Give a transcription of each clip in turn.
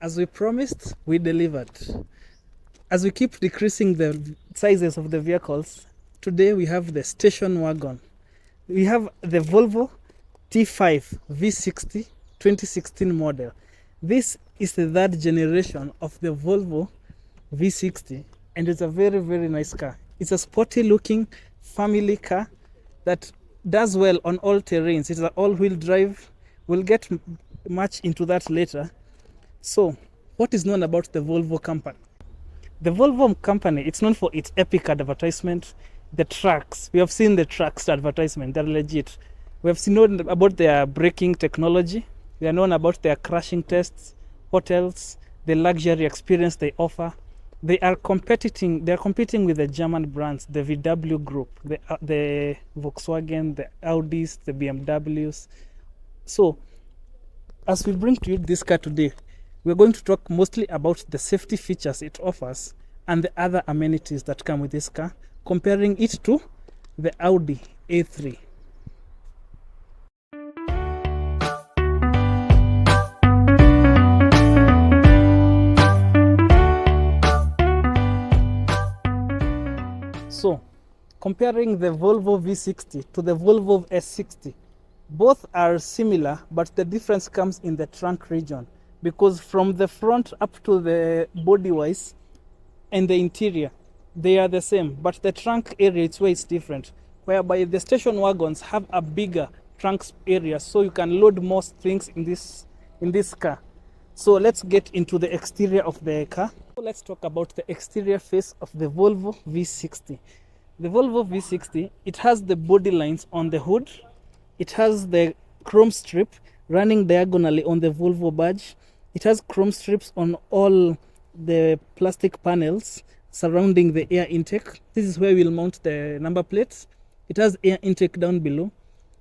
As we promised, we delivered. As we keep decreasing the sizes of the vehicles, today we have the station wagon. We have the Volvo T5 V60 2016 model. This is the third generation of the Volvo V60, and it's a very, very nice car. It's a sporty looking family car that does well on all terrains. It's an all-wheel drive. We'll get much into that later. So, what is known about the Volvo company? The Volvo company, it's known for its epic advertisement. The trucks, we have seen the trucks advertisement, they're legit. We have known about their braking technology. We are known about their crashing tests, hotels, the luxury experience they offer. They are competing with the German brands, the VW group, the Volkswagen, the Audis, the BMWs. So, as we bring to you this car today, we're going to talk mostly about the safety features it offers and the other amenities that come with this car, comparing it to the Audi A3. So, comparing the Volvo V60 to the Volvo S60, both are similar, but the difference comes in the trunk region, because from the front up to the body wise and the interior, they are the same, but the trunk area, it's where it's different, whereby the station wagons have a bigger trunk area, so you can load more things in this car. So let's get into the exterior of the car. So let's talk about the exterior face of the Volvo V60. The Volvo V60, it has the body lines on the hood. It has the chrome strip running diagonally on the Volvo badge. It has chrome strips on all the plastic panels surrounding the air intake. This is where we'll mount the number plates. It has air intake down below.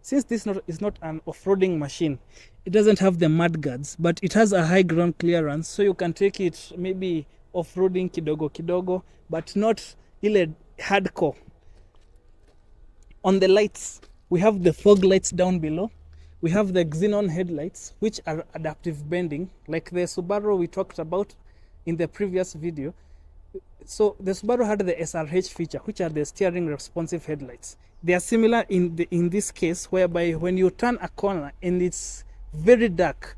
Since this is not an off-roading machine, it doesn't have the mud guards, but it has a high ground clearance, so you can take it maybe off-roading kidogo kidogo, but not ile hardcore. On the lights, we have the fog lights down below. We have the xenon headlights, which are adaptive bending, like the Subaru we talked about in the previous video. So the Subaru had the SRH feature, which are the steering responsive headlights. They are similar in this case, whereby when you turn a corner and it's very dark,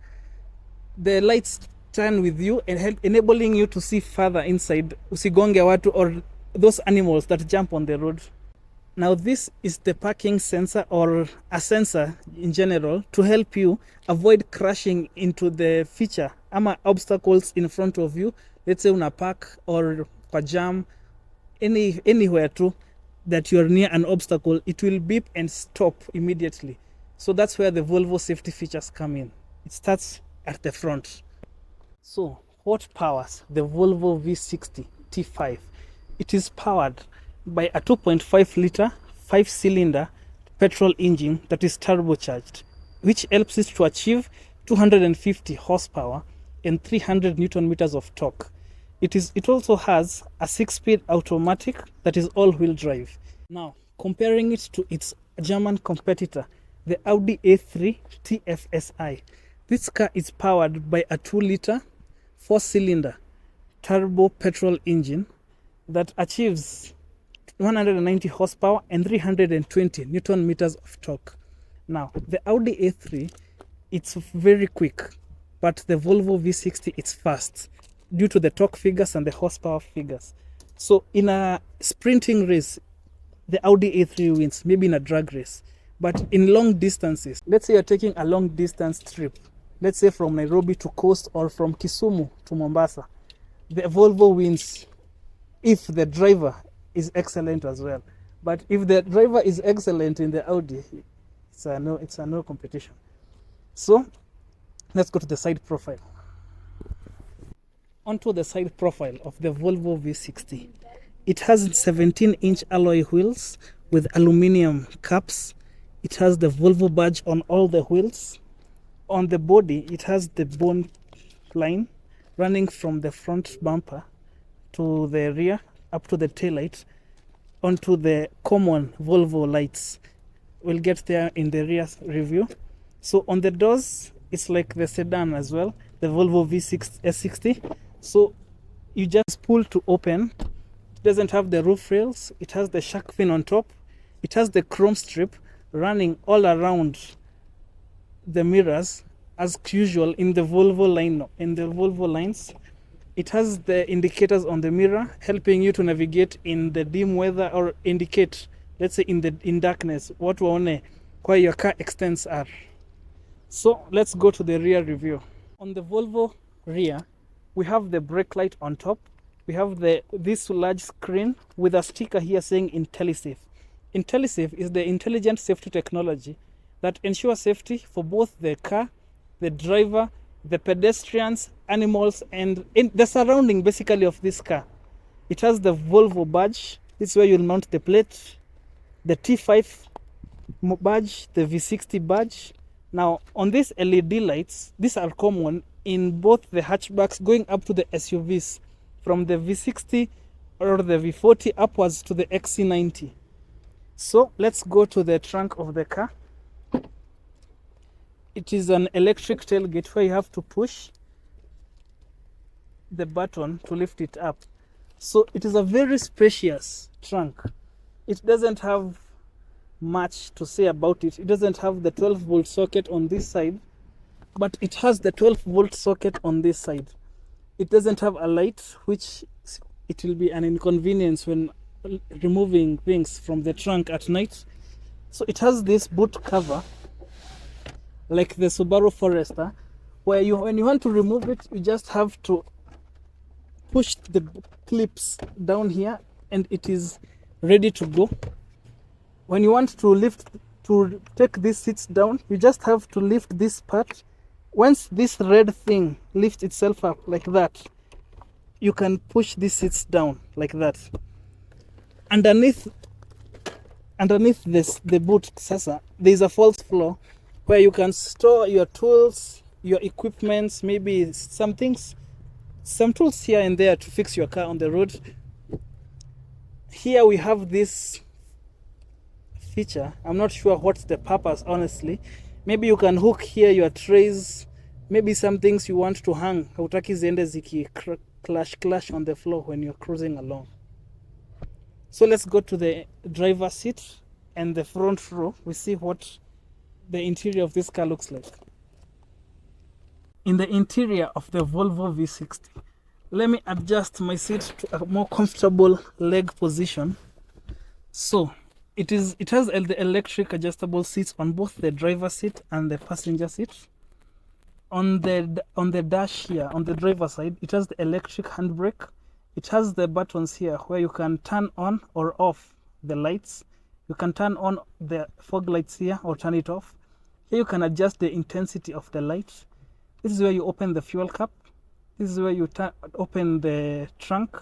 the lights turn with you and enabling you to see further inside, usigonge watu or those animals that jump on the road. Now this is the parking sensor, or a sensor in general, to help you avoid crashing into the feature ama obstacles in front of you. Let's say una park or kwa jam, anywhere too that you're near an obstacle, it will beep and stop immediately. So that's where the Volvo safety features come in. It starts at the front. So what powers the Volvo V60 T5? It is powered by a 2.5 liter 5-cylinder petrol engine that is turbocharged, which helps it to achieve 250 horsepower and 300 newton meters of torque. It also has a 6-speed automatic that is all-wheel drive. Now, comparing it to its German competitor, the Audi A3 TFSI. This car is powered by a 2-liter 4-cylinder turbo petrol engine that achieves 190 horsepower and 320 newton meters of torque. Now, the Audi A3, it's very quick, but the Volvo V60, it's fast due to the torque figures and the horsepower figures. So in a sprinting race, the Audi A3 wins, maybe in a drag race. But in long distances, let's say you're taking a long distance trip, let's say from Nairobi to Coast or from Kisumu to Mombasa, the Volvo wins if the driver is excellent as well. But if the driver is excellent in the Audi, it's a no competition. So let's go to the side profile. Onto the side profile of the Volvo V60. It has 17-inch alloy wheels with aluminum caps. It has the Volvo badge on all the wheels. On the body, it has the bone line running from the front bumper to the rear, up to the taillight, onto the common Volvo lights. We'll get there in the rear review. So on the doors, it's like the sedan as well. the Volvo V60. So you just pull to open. It doesn't have the roof rails. It has the shark fin on top. It has the chrome strip running all around the mirrors as usual in the Volvo lines. It has the indicators on the mirror helping you to navigate in the dim weather, or indicate, let's say, in darkness, what where your car extents are. So let's go to the rear review. On the Volvo rear, we have the brake light on top. We have this large screen with a sticker here saying IntelliSafe. IntelliSafe is the intelligent safety technology that ensures safety for both the car, the driver, the pedestrians, animals, and in the surrounding basically of this car. It has the Volvo badge. This is where you'll mount the plate, the T5 badge, the V60 badge. Now on these LED lights, these are common in both the hatchbacks going up to the SUVs, from the V60 or the V40 upwards to the XC90. So let's go to the trunk of the car. It is an electric tailgate where you have to push the button to lift it up. So it is a very spacious trunk. It doesn't have much to say about it. It doesn't have the 12-volt socket on this side, but it has the 12-volt socket on this side. It doesn't have a light, which it will be an inconvenience when removing things from the trunk at night. So it has this boot cover like the Subaru Forester, where when you want to remove it, you just have to push the clips down here and it is ready to go. When you want to take these seats down, you just have to lift this part. Once this red thing lifts itself up like that, you can push these seats down like that. Underneath the boot sasa, there is a false floor where you can store your tools, your equipments, maybe some tools here and there to fix your car on the road. Here we have this feature. I'm not sure what's the purpose, honestly. Maybe you can hook here your trays, maybe some things you want to hang. Hautaki ziende ziki clash on the floor when you're cruising along. So let's go to the driver's seat and the front row. We see what the interior of this car looks like. In the interior of the Volvo V60, let me adjust my seat to a more comfortable leg position. So it has the electric adjustable seats on both the driver's seat and the passenger seat. On the dash here, on the driver's side, it has the electric handbrake. It has the buttons here where you can turn on or off the lights. You can turn on the fog lights here or turn it off. Here you can adjust the intensity of the light. This is where you open the fuel cap. This is where you open the trunk,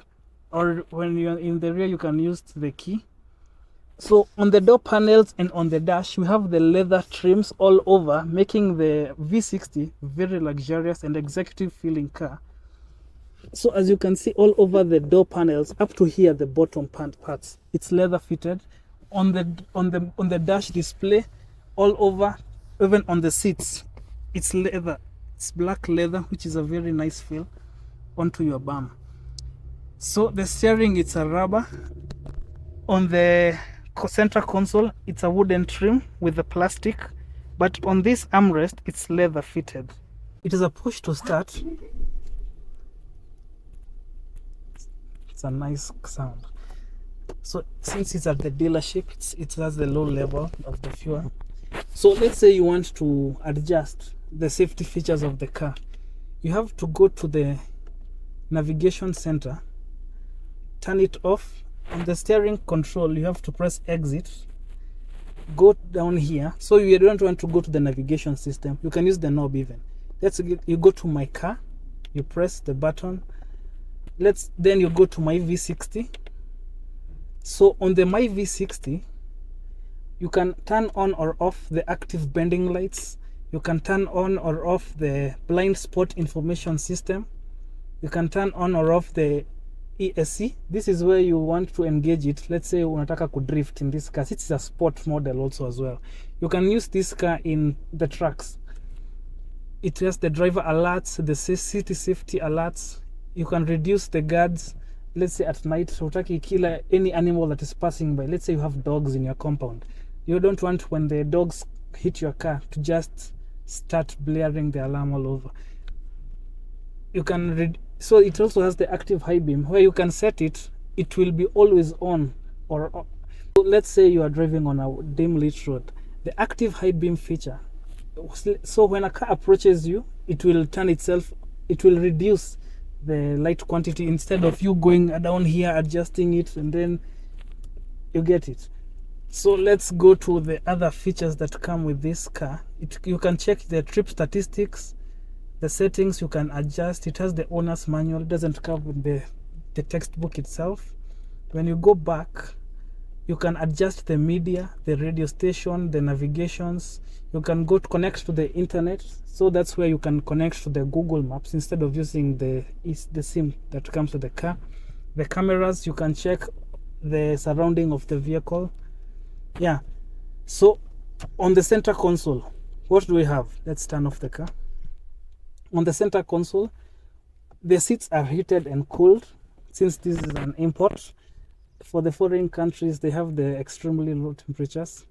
or when you're in the rear you can use the key. So on the door panels and on the dash, we have the leather trims all over, making the V60 very luxurious and executive feeling car. So as you can see, all over the door panels up to here, the bottom parts, it's leather fitted. On the dash display, all over, even on the seats, it's leather. It's black leather, which is a very nice feel onto your bum. So the steering, it's a rubber. On the center console, it's a wooden trim with the plastic, but on this armrest, it's leather fitted. It is a push to start. It's a nice sound. So since it's at the dealership, it has the low level of the fuel. So let's say you want to adjust the safety features of the car. You have to go to the navigation center, turn it off. On the steering control, you have to press exit, go down here. So you don't want to go to the navigation system, you can use the knob even. You go to my car, you press the button. Then you go to my V60. So on the my V60, you can turn on or off the active bending lights. You can turn on or off the blind spot information system. You can turn on or off the ESC. This is where you want to engage it. Let's say unataka kudrift in this car. It's a sport model also as well. You can use this car in the trucks. It has the driver alerts, the city safety alerts. You can reduce the guards. Let's say at night, hutaki killer any animal that is passing by. Let's say you have dogs in your compound. You don't want when the dogs hit your car to just start blaring the alarm all over. You can so it also has the active high beam where you can set it. It will be always on or so let's say you are driving on a dim lit road. The active high beam feature. So when a car approaches you, it will turn itself. It will reduce the light quantity instead of you going down here adjusting it, and then you get it. So let's go to the other features that come with this car. You can check the trip statistics, the settings you can adjust. It has the owner's manual. It doesn't come with the textbook itself. When you go back, you can adjust the media, the radio station, the navigations. You can go to connect to the internet. So that's where you can connect to the Google Maps instead of using the SIM that comes with the car. The cameras, you can check the surrounding of the vehicle. Yeah. So on the center console, what do we have? Let's turn off the car. On the center console, the seats are heated and cooled since this is an import. For the foreign countries, they have the extremely low temperatures.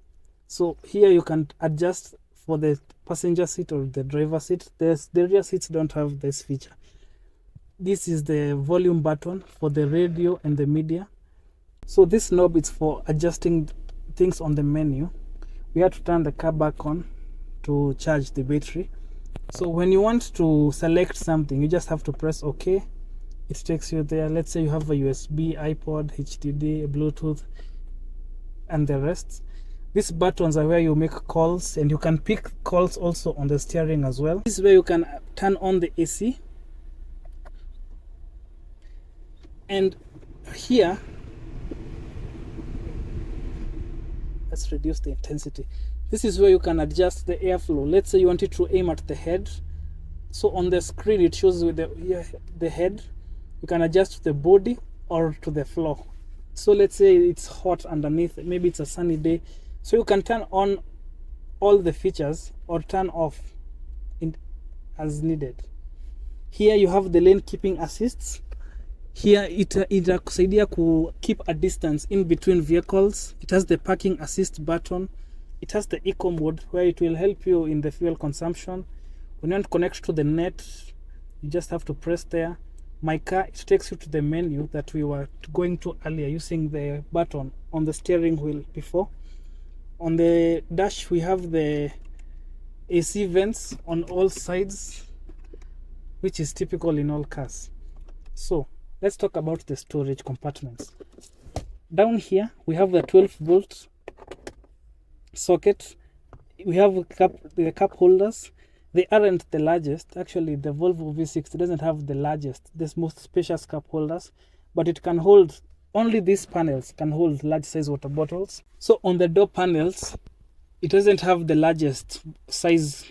So here you can adjust for the passenger seat or the driver seat. The rear seats don't have this feature. This is the volume button for the radio and the media. So this knob is for adjusting things on the menu. We have to turn the car back on to charge the battery. So when you want to select something, you just have to press OK. It takes you there. Let's say you have a USB, iPod, HDD, Bluetooth, and the rest. These buttons are where you make calls, and you can pick calls also on the steering as well. This is where you can turn on the AC. And here, let's reduce the intensity. This is where you can adjust the airflow. Let's say you want it to aim at the head. So on the screen, it shows with the head. You can adjust to the body or to the floor. So let's say it's hot underneath, maybe it's a sunny day. So you can turn on all the features or turn off as needed. Here you have the lane keeping assists. Here itakusaidia ku keep a distance in between vehicles. It has the parking assist button. It has the eco mode where it will help you in the fuel consumption. When you want to connect to the net, you just have to press there. My car, it takes you to the menu that we were going to earlier using the button on the steering wheel before. On the dash, we have the AC vents on all sides, which is typical in all cars. So let's talk about the storage compartments. Down here, we have the 12-volt socket. We have the cup holders. They aren't the largest. Actually, the Volvo V60 doesn't have the largest, the most spacious cup holders, but it can hold, only these panels can hold large size water bottles. So on the door panels, it doesn't have the largest size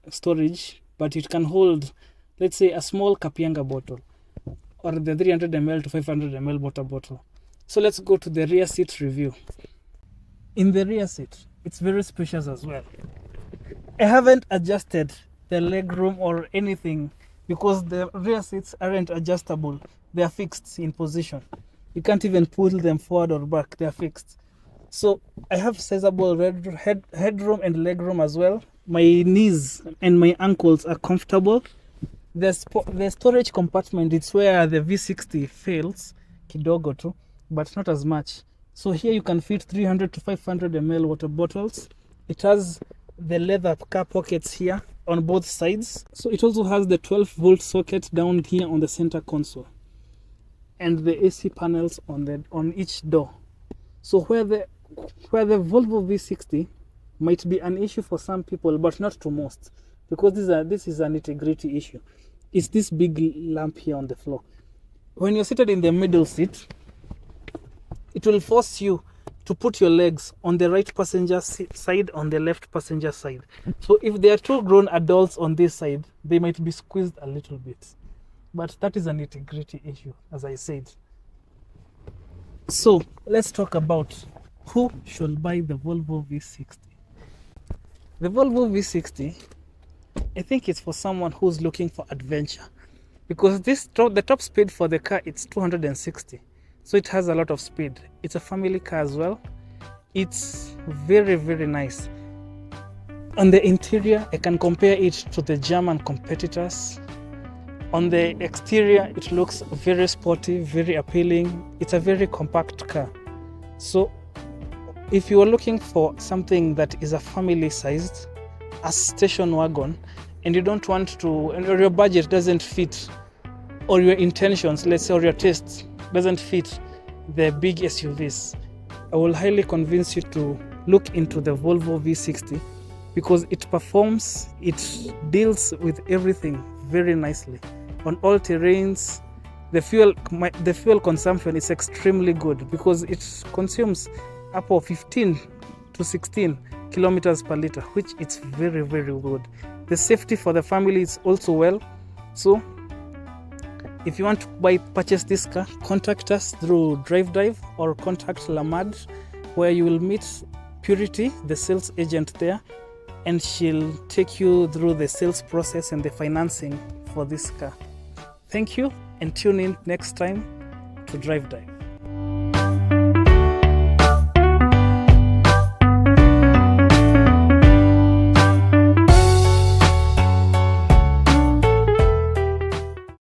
storage, but it can hold, let's say, a small Kapianga bottle or the 300 ml to 500 ml water bottle. So let's go to the rear seat review. In the rear seat, it's very spacious as well. I haven't adjusted the leg room or anything because the rear seats aren't adjustable. They are fixed in position. You can't even pull them forward or back. They are fixed. So I have sizable headroom and legroom as well. My knees and my ankles are comfortable. The storage compartment, it's where the V60 fails, kidogo too, but not as much. So here you can fit 300 to 500 ml water bottles. It has the leather car pockets here on both sides. So it also has the 12-volt socket down here on the center console, and the AC panels on each door. So where the Volvo V60 might be an issue for some people, but not to most, because this is an integrity issue. It's this big lamp here on the floor. When you're seated in the middle seat, it will force you to put your legs on the right passenger side, on the left passenger side. So if there are two grown adults on this side, they might be squeezed a little bit. But that is an integrity issue, as I said. So let's talk about who should buy the Volvo V60. The Volvo V60 I think it's for someone who's looking for adventure, because the top speed for the car, it's 260, so it has a lot of speed. It's a family car as well. It's very, very nice. On the interior, I can compare it to the German competitors. On the exterior, it looks very sporty, very appealing. It's a very compact car. So if you are looking for something that is a family sized, a station wagon, and you don't want to, or your budget doesn't fit, or your intentions, let's say, or your tastes doesn't fit the big SUVs, I will highly convince you to look into the Volvo V60, because it performs, it deals with everything very nicely on all terrains. The fuel consumption is extremely good, because it consumes up of 15 to 16 kilometers per liter, which is very, very good. The safety for the family is also well. So if you want to purchase this car, contact us through drivedive or contact Lamad, where you will meet Purity, the sales agent there, and she'll take you through the sales process and the financing for this car. Thank you, and tune in next time to Drive Dive.